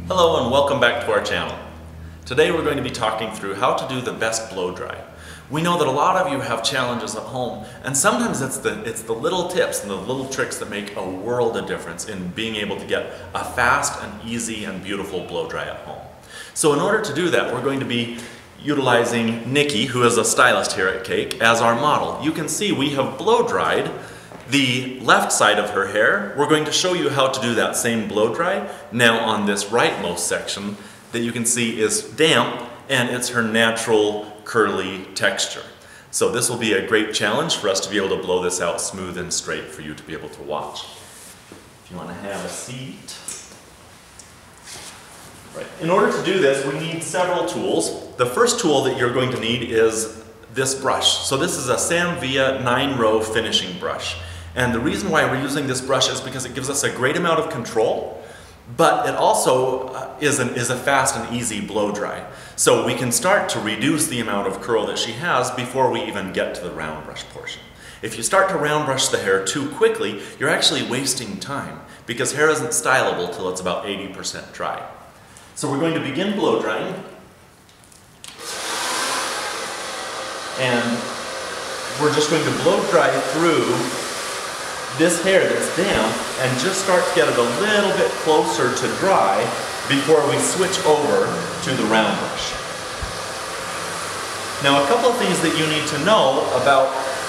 Hello and welcome back to our channel. Today we're going to be talking through how to do the best blow dry. We know that a lot of you have challenges at home, and sometimes it's the little tips and the little tricks that make a world of difference in being able to get a fast and easy and beautiful blow dry at home. So in order to do that, we're going to be utilizing Nikki, who is a stylist here at Cake, as our model. You can see we have blow dried the left side of her hair. We're going to show you how to do that same blow dry now on this rightmost section that you can see is damp, and it's her natural curly texture. So this will be a great challenge for us to be able to blow this out smooth and straight for you to be able to watch. If you want to have a seat. Right. In order to do this, we need several tools. The first tool that you're going to need is this brush. So this is a Samvia 9-row finishing brush. And the reason why we're using this brush is because it gives us a great amount of control, but it also is a fast and easy blow dry. So we can start to reduce the amount of curl that she has before we even get to the round brush portion. If you start to round brush the hair too quickly, you're actually wasting time because hair isn't stylable till it's about 80% dry. So we're going to begin blow drying. And we're just going to blow dry through this hair that's damp and just start to get it a little bit closer to dry before we switch over to the round brush. Now, a couple of things that you need to know about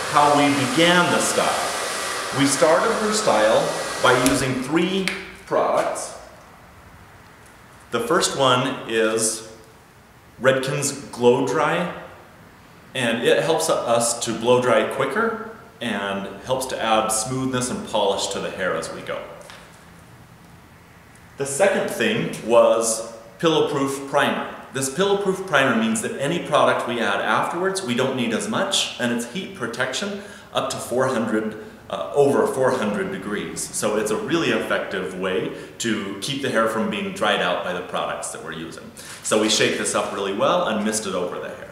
how we began the style. We started her style by using 3 products. The first one is Redken's Glow Dry, and it helps us to blow dry quicker and helps to add smoothness and polish to the hair as we go. The second thing was Pillow-Proof Primer. This Pillow-Proof Primer means that any product we add afterwards, we don't need as much, and it's heat protection up to over 400 degrees. So it's a really effective way to keep the hair from being dried out by the products that we're using. So we shake this up really well and mist it over the hair.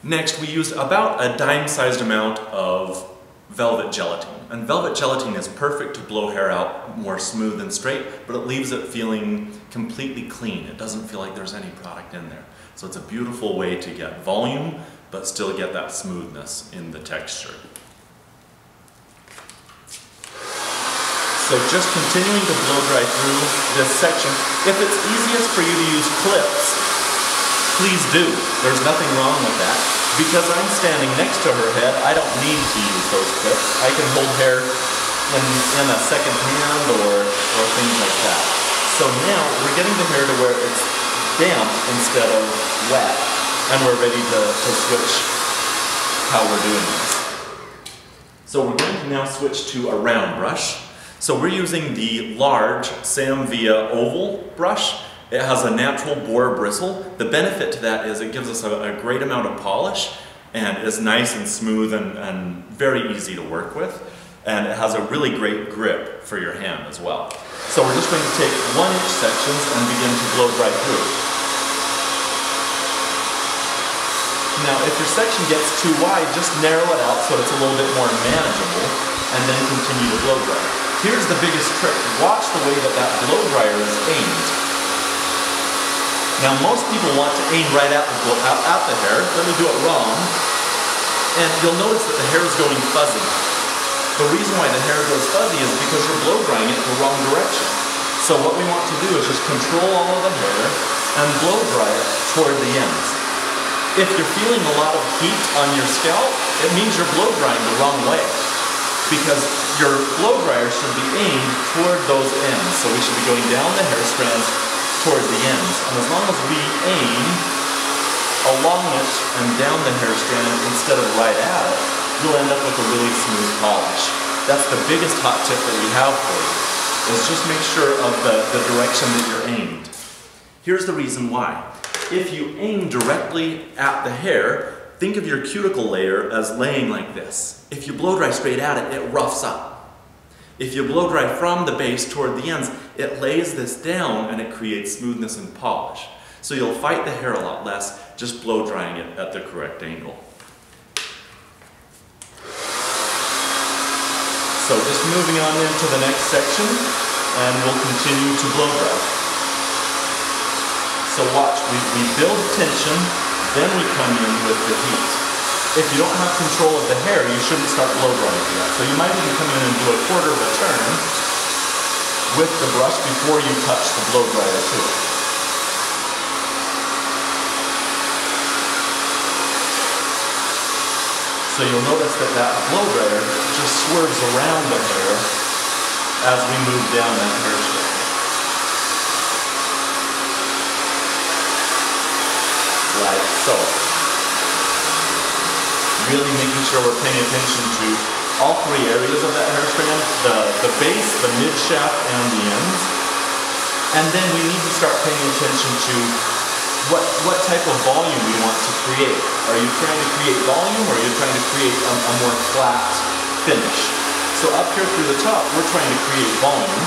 Next, we used about a dime-sized amount of velvet gelatine. And velvet gelatine is perfect to blow hair out more smooth and straight, but it leaves it feeling completely clean. It doesn't feel like there's any product in there. So it's a beautiful way to get volume, but still get that smoothness in the texture. So just continuing to blow dry through this section. If it's easiest for you to use clips, please do. There's nothing wrong with that. Because I'm standing next to her head, I don't need to use those clips. I can hold hair in a second hand or things like that. So now we're getting the hair to where it's damp instead of wet. And we're ready to switch how we're doing this. So we're going to now switch to a round brush. So we're using the large Samvia oval brush. It has a natural boar bristle. The benefit to that is it gives us a great amount of polish and is nice and smooth and very easy to work with. And it has a really great grip for your hand as well. So we're just going to take 1-inch sections and begin to blow dry through. Now, if your section gets too wide, just narrow it out so it's a little bit more manageable and then continue to blow dry. Here's the biggest trick. Watch the way that blow dryer is aimed. Now, most people want to aim right at the hair. Let me do it wrong. And you'll notice that the hair is going fuzzy. The reason why the hair goes fuzzy is because you're blow drying it the wrong direction. So what we want to do is just control all of the hair and blow dry it toward the ends. If you're feeling a lot of heat on your scalp, it means you're blow drying the wrong way. Because your blow dryer should be aimed toward those ends. So we should be going down the hair strands toward the ends. And as long as we aim along it and down the hair strand instead of right at it, you'll end up with a really smooth polish. That's the biggest hot tip that we have for you, is just make sure of the direction that you're aimed. Here's the reason why. If you aim directly at the hair, think of your cuticle layer as laying like this. If you blow dry straight at it, it roughs up. If you blow dry from the base toward the ends, it lays this down and it creates smoothness and polish. So you'll fight the hair a lot less just blow drying it at the correct angle. So just moving on into the next section. and we'll continue to blow dry. So watch, we build tension, then we come in with the heat. If you don't have control of the hair, you shouldn't start blow drying yet. So you might even come in and do a quarter of a turn with the brush before you touch the blow dryer to it. So you'll notice that that blow dryer just swerves around the hair as we move down that hair strand. Like so. Really making sure we're paying attention to all three areas of that hair strand, the base, the mid shaft, and the ends. And then we need to start paying attention to what type of volume we want to create. Are you trying to create volume, or are you trying to create a more flat finish? So up here through the top, we're trying to create volume.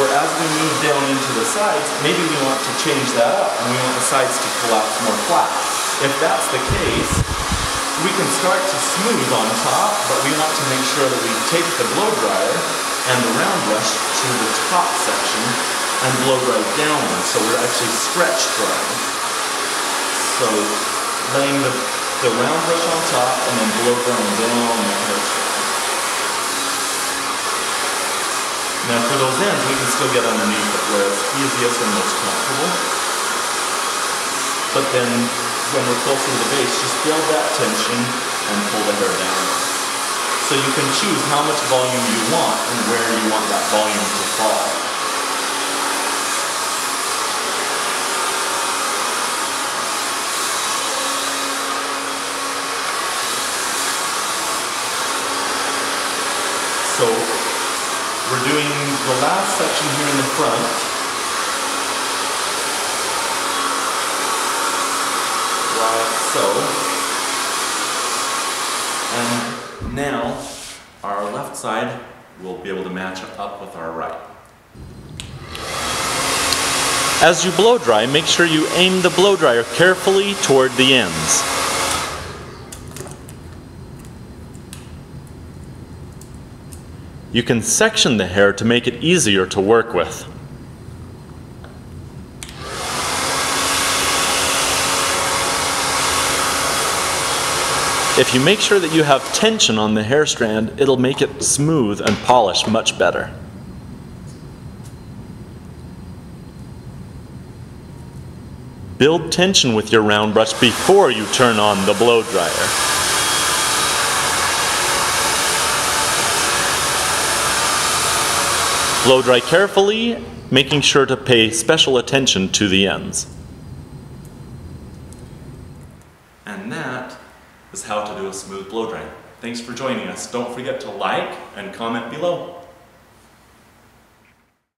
Whereas we move down into the sides, maybe we want to change that up and we want the sides to collapse more flat. If that's the case, we can start to smooth on top, but we want to make sure that we take the blow dryer and the round brush to the top section and blow dry downward, so we're actually stretch drying. So laying the round brush on top and then blow drying down the hair strand. Now for those ends, we can still get underneath it where it's easiest and most comfortable. But then when we're closer to the base, just build that tension and pull the hair down. So you can choose how much volume you want and where you want that volume to fall. So we're doing the last section here in the front. Like so. And now our left side will be able to match up with our right. As you blow dry, make sure you aim the blow dryer carefully toward the ends. You can section the hair to make it easier to work with. If you make sure that you have tension on the hair strand, it'll make it smooth and polish much better. Build tension with your round brush before you turn on the blow dryer. Blow dry carefully, making sure to pay special attention to the ends. And that is how to do a smooth blow dry. Thanks for joining us. Don't forget to like and comment below.